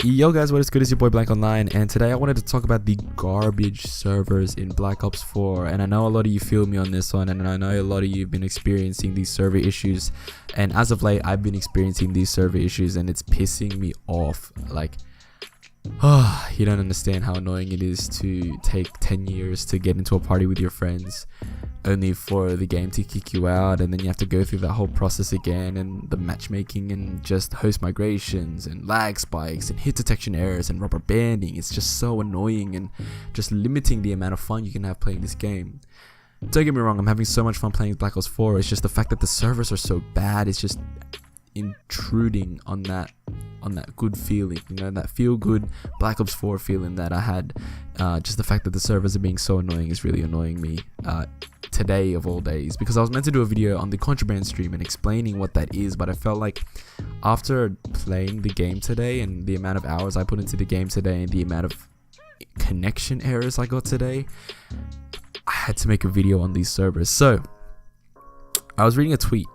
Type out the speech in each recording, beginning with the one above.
Yo guys, what is good? It's your boy Blank Online, and today I wanted to talk about the garbage servers in Black Ops 4. And I know a lot of you feel me on this one, and I know a lot of you have been experiencing these server issues, and as of late I've been experiencing these server issues and it's pissing me off. Like, you don't understand how annoying it is to take 10 years to get into a party with your friends only for the game to kick you out, and then you have to go through that whole process again, and the matchmaking and just host migrations and lag spikes and hit detection errors and rubber banding. It's just so annoying and just limiting the amount of fun you can have playing this game. Don't get me wrong, I'm having so much fun playing Black Ops 4. It's just the fact that the servers are so bad, it's just intruding on that good feeling, you know, that feel good Black Ops 4 feeling that I had. Just the fact that the servers are being so annoying is really annoying me today of all days, because I was meant to do a video on the contraband stream and explaining what that is, but I felt like after playing the game today and the amount of hours I put into the game today and the amount of connection errors I got today, I had to make a video on these servers. So I was reading a tweet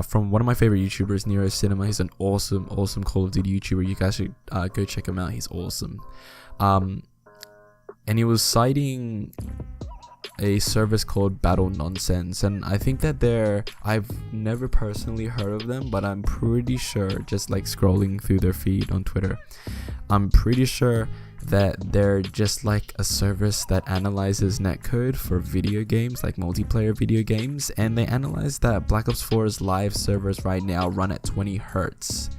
from one of my favorite YouTubers, Nero Cinema. He's an awesome Call of Duty YouTuber. You guys should go check him out. He's awesome. And he was citing a service called Battle Nonsense, and I think that I've never personally heard of them, but I'm pretty sure, just like scrolling through their feed on Twitter, I'm pretty sure that they're just like a service that analyzes netcode for video games, like multiplayer video games, and they analyze that Black Ops 4's live servers right now run at 20 hertz,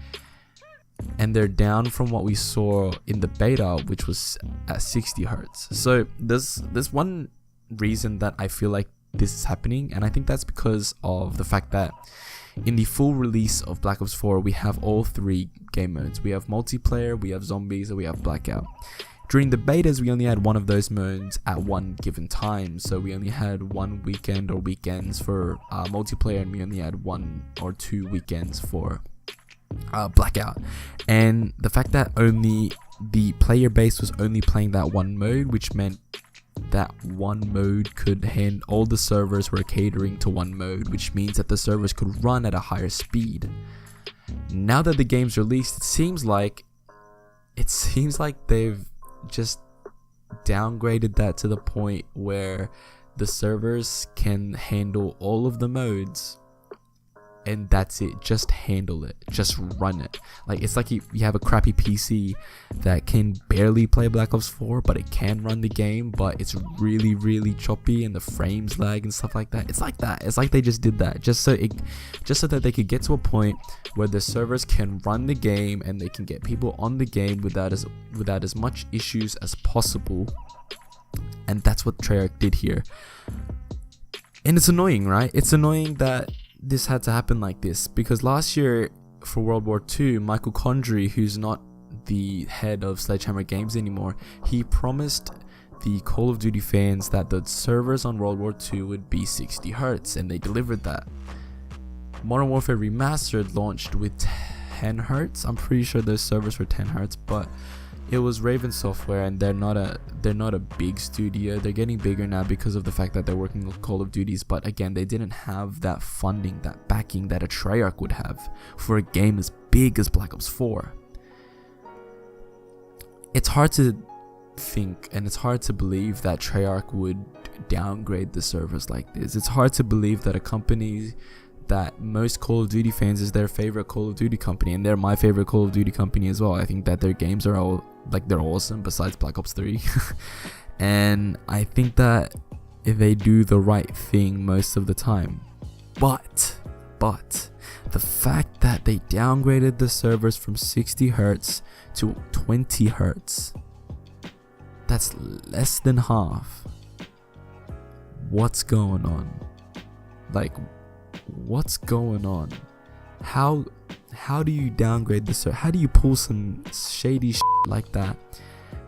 and they're down from what we saw in the beta, which was at 60 hertz. So there's one reason that I feel like this is happening, and I think that's because of the fact that in the full release of Black Ops 4 we have all three game modes. We have multiplayer, we have zombies, and we have blackout. During the betas we only had one of those modes at one given time, so we only had one weekend or weekends for multiplayer, and we only had 1 or 2 weekends for blackout. And the fact that only the player base was only playing that one mode, which meant that one mode could handle, all the servers were catering to one mode, which means that the servers could run at a higher speed. Now that the game's released, it seems like they've just downgraded that to the point where the servers can handle all of the modes, and that's it. Just handle it, just run it. Like, it's like you have a crappy PC that can barely play Black Ops 4, but it can run the game, but it's really choppy and the frames lag and stuff like that. It's like that. It's like they just did that just so that they could get to a point where the servers can run the game and they can get people on the game without as much issues as possible. And that's what Treyarch did here. And it's annoying, right? It's annoying that this had to happen like this, because last year for World War II, Michael Condrey, who's not the head of Sledgehammer Games anymore, he promised the Call of Duty fans that the servers on World War II would be 60 hertz, and they delivered that. Modern Warfare Remastered launched with 10 hertz. I'm pretty sure those servers were 10 hertz, but it was Raven Software, and they're not a big studio. They're getting bigger now because of the fact that they're working with Call of Duties, but again, they didn't have that funding, that backing that a Treyarch would have for a game as big as Black Ops 4. It's hard to think, and it's hard to believe that Treyarch would downgrade the servers like this. It's hard to believe that a company that most Call of Duty fans is their favorite Call of Duty company, and they're my favorite Call of Duty company as well. I think that their games are all, like, they're awesome besides Black Ops 3. And I think that they do the right thing most of the time. But the fact that they downgraded the servers from 60 hertz to 20 hertz, that's less than half. What's going on? Like, what's going on? How do you downgrade the server? How do you pull some shady shit like that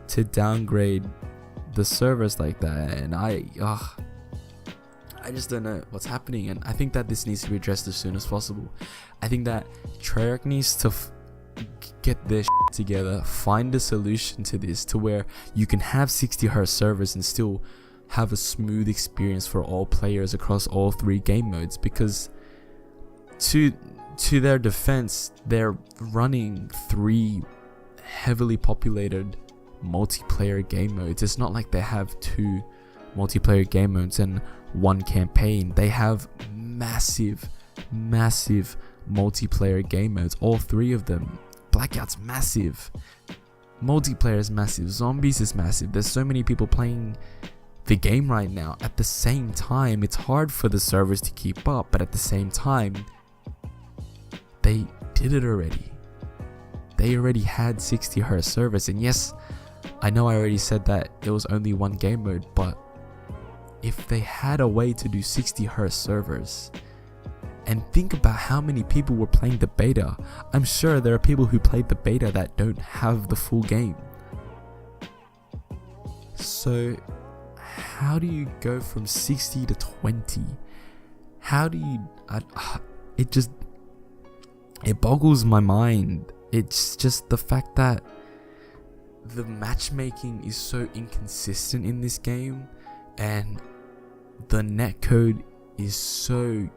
to downgrade the servers like that? And I just don't know what's happening, and I think that this needs to be addressed as soon as possible. I think that Treyarch needs to get their shit together, find a solution to this, to where you can have 60 hertz servers and still have a smooth experience for all players across all three game modes. Because to their defense, they're running 3 heavily populated multiplayer game modes. It's not like they have 2 multiplayer game modes and 1 campaign. They have massive multiplayer game modes, all 3 of them. Blackout's massive, multiplayer is massive, zombies is massive. There's so many people playing the game right now at the same time. It's hard for the servers to keep up, but at the same time, they did it already. They already had 60Hz servers, and yes, I know I already said that it was only 1 game mode, but if they had a way to do 60Hz servers, and think about how many people were playing the beta, I'm sure there are people who played the beta that don't have the full game. So how do you go from 60 to 20? How do you... it boggles my mind. It's just the fact that the matchmaking is so inconsistent in this game, and the netcode is so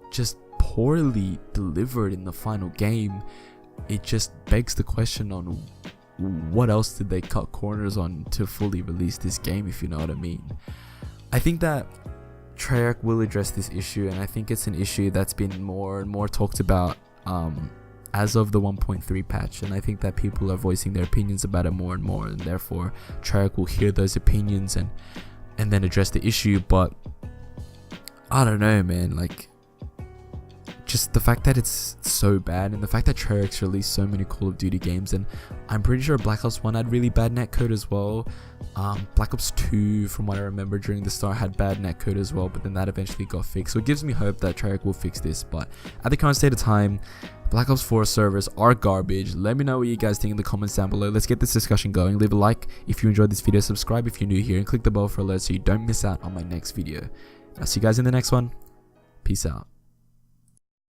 just poorly delivered in the final game. It just begs the question on what else did they cut corners on to fully release this game, if you know what I mean. I think that Treyarch will address this issue, and I think it's an issue that's been more and more talked about as of the 1.3 patch, and I think that people are voicing their opinions about it more and more, and therefore Treyarch will hear those opinions and then address the issue. But I don't know, man, like, just the fact that it's so bad, and the fact that Treyarch's released so many Call of Duty games, and I'm pretty sure Black Ops 1 had really bad netcode as well. Black Ops 2, from what I remember during the start, had bad netcode as well, but then that eventually got fixed. So it gives me hope that Treyarch will fix this, but at the current state of time, Black Ops 4 servers are garbage. Let me know what you guys think in the comments down below. Let's get this discussion going. Leave a like if you enjoyed this video, subscribe if you're new here, and click the bell for alerts so you don't miss out on my next video. I'll see you guys in the next one. Peace out.